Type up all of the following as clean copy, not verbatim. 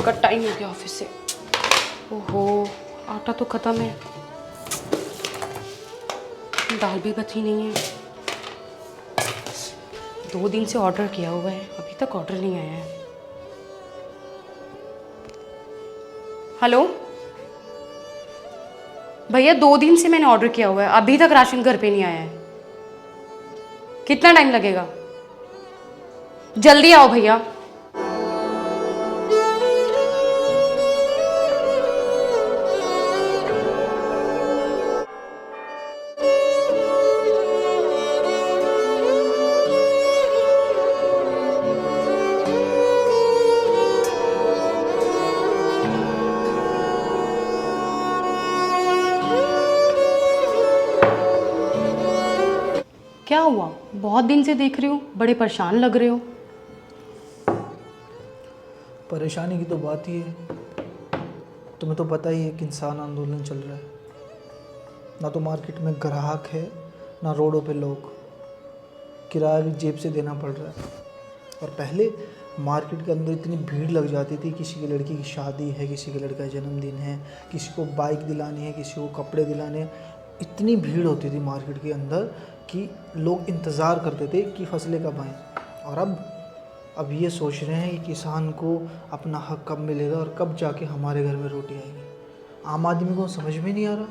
का टाइम हो गया ऑफिस से। ओहो, आटा तो ख़त्म है, दाल भी बची नहीं है। 2 दिन से ऑर्डर किया हुआ है, अभी तक ऑर्डर नहीं आया है। हेलो भैया, 2 दिन से मैंने ऑर्डर किया हुआ है, अभी तक राशन घर पे नहीं आया है। कितना टाइम लगेगा? जल्दी आओ भैया। क्या हुआ? बहुत दिन से देख रही हूँ, बड़े परेशान लग रहे हो। परेशानी की तो बात ही है, तुम्हें तो पता ही है कि किसान आंदोलन चल रहा है। ना तो मार्केट में ग्राहक है, ना रोडों पे लोग। किराया भी जेब से देना पड़ रहा है। और पहले मार्केट के अंदर इतनी भीड़ लग जाती थी, किसी की लड़की की शादी है, किसी के लड़का जन्मदिन है, किसी को बाइक दिलानी है, किसी को कपड़े दिलाने हैं। इतनी भीड़ होती थी मार्केट के अंदर कि लोग इंतज़ार करते थे कि फसलें कब आएँ। और अब ये सोच रहे हैं कि किसान को अपना हक कब मिलेगा और कब जाके हमारे घर में रोटी आएगी। आम आदमी को समझ में नहीं आ रहा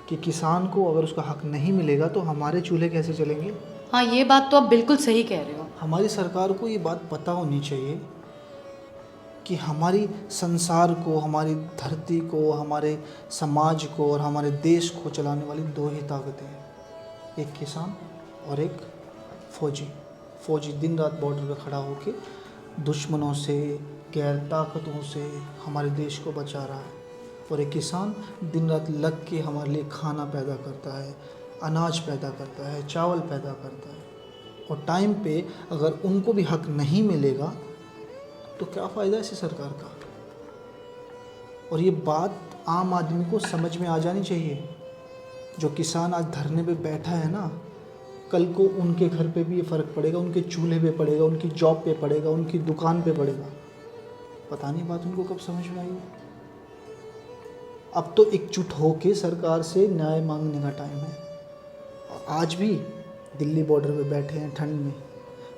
कि किसान को अगर उसका हक नहीं मिलेगा तो हमारे चूल्हे कैसे चलेंगे। हाँ, ये बात तो आप बिल्कुल सही कह रहे हो। हमारी सरकार को ये बात पता होनी चाहिए कि हमारी संसार को, हमारी धरती को, हमारे समाज को और हमारे देश को चलाने वाली 2 ही ताकतें हैं, एक किसान और एक फौजी दिन रात बॉर्डर पे खड़ा होकर दुश्मनों से, गैर ताकतों से हमारे देश को बचा रहा है। और एक किसान दिन रात लग के हमारे लिए खाना पैदा करता है, अनाज पैदा करता है, चावल पैदा करता है। और टाइम पे अगर उनको भी हक नहीं मिलेगा तो क्या फ़ायदा इसी सरकार का। और ये बात आम आदमी को समझ में आ जानी चाहिए। जो किसान आज धरने पे बैठा है ना, कल को उनके घर पे भी ये फ़र्क पड़ेगा, उनके चूल्हे पे पड़ेगा, उनकी जॉब पे पड़ेगा, उनकी दुकान पे पड़ेगा। पता नहीं बात उनको कब समझ में आएगी। अब तो एकजुट होके सरकार से न्याय मांगने का टाइम है। और आज भी दिल्ली बॉर्डर पे बैठे हैं ठंड में,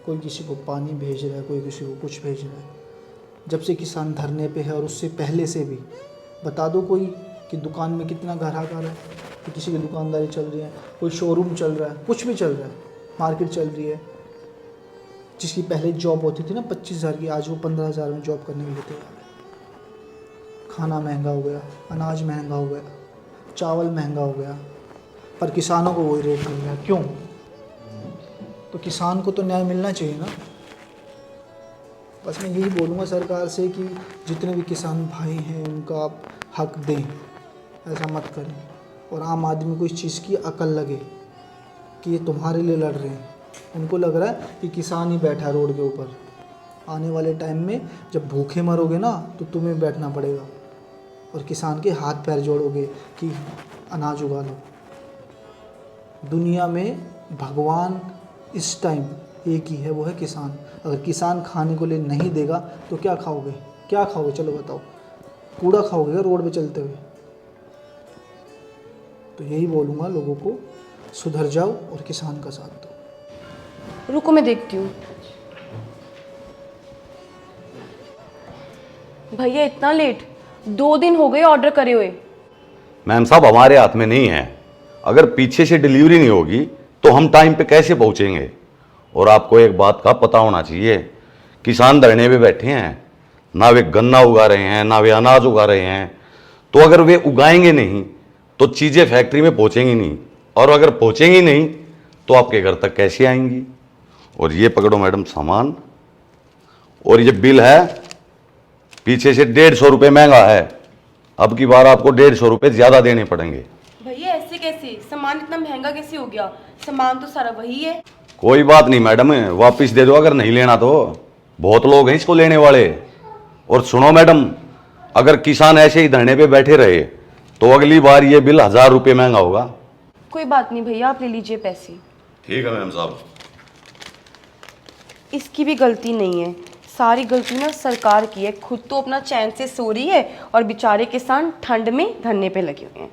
कोई किसी को पानी भेज रहा है, कोई किसी को कुछ भेज रहा है। जब से किसान धरने पे है और उससे पहले से भी बता दो कोई कि दुकान में कितना ग्राहक आ रहा है, कि किसी की दुकानदारी चल रही है, कोई शोरूम चल रहा है, कुछ भी चल रहा है, मार्केट चल रही है। जिसकी पहले जॉब होती थी ना 25,000 की, आज वो 15,000 में जॉब करने के लिए तैयार है। खाना महंगा हो गया, अनाज महंगा हो गया, चावल महंगा हो गया, पर किसानों को वही रेट मिल रहा है। क्यों? तो किसान को तो न्याय मिलना चाहिए ना। बस मैं यही बोलूँगा सरकार से कि जितने भी किसान भाई हैं उनका आप हक दें, ऐसा मत करें। और आम आदमी को इस चीज़ की अकल लगे कि ये तुम्हारे लिए लड़ रहे हैं। उनको लग रहा है कि किसान ही बैठा है रोड के ऊपर। आने वाले टाइम में जब भूखे मरोगे ना तो तुम्हें बैठना पड़ेगा और किसान के हाथ पैर जोड़ोगे कि अनाज उगा लो। दुनिया में भगवान इस टाइम एक ही है, वो है किसान। अगर किसान खाने को लिए नहीं देगा तो क्या खाओगे? क्या खाओगे? चलो बताओ। कूड़ा खाओगे क्या रोड पे चलते हुए? तो यही बोलूँगा लोगों को, सुधर जाओ और किसान का साथ दो। रुको, मैं देखती हूँ। भैया इतना लेट? 2 दिन हो गए ऑर्डर करे हुए। मैम साहब, हमारे हाथ में नहीं है। अगर पीछे से डिलीवरी नहीं होगी तो हम टाइम पे कैसे पहुंचेंगे? और आपको एक बात का पता होना चाहिए, किसान धरने पे बैठे हैं, ना वे गन्ना उगा रहे हैं, ना वे अनाज उगा रहे हैं। तो अगर वे उगाएंगे नहीं तो चीज़ें फैक्ट्री में पहुंचेंगी नहीं, और अगर पहुंचेंगी नहीं तो आपके घर तक कैसे आएंगी? और ये पकड़ो मैडम सामान, और ये बिल है, पीछे से 150 रुपये महंगा है। अब की बार आपको 150 रुपये ज़्यादा देने पड़ेंगे। भैया ऐसे कैसे? सामान इतना महंगा कैसे हो गया? सामान तो सारा वही है। कोई बात नहीं मैडम, वापस दे दो अगर नहीं लेना तो। बहुत लोग हैं इसको लेने वाले। और सुनो मैडम, अगर किसान ऐसे ही धरने पे बैठे रहे तो अगली बार ये बिल 1000 रुपये महंगा होगा। कोई बात नहीं भैया, आप ले लीजिए पैसे। ठीक है मैम साहब। इसकी भी गलती नहीं है, सारी गलती ना सरकार की है, खुद तो अपना चैन से सो रही है और बेचारे किसान ठंड में धरने पे लगे हुए हैं।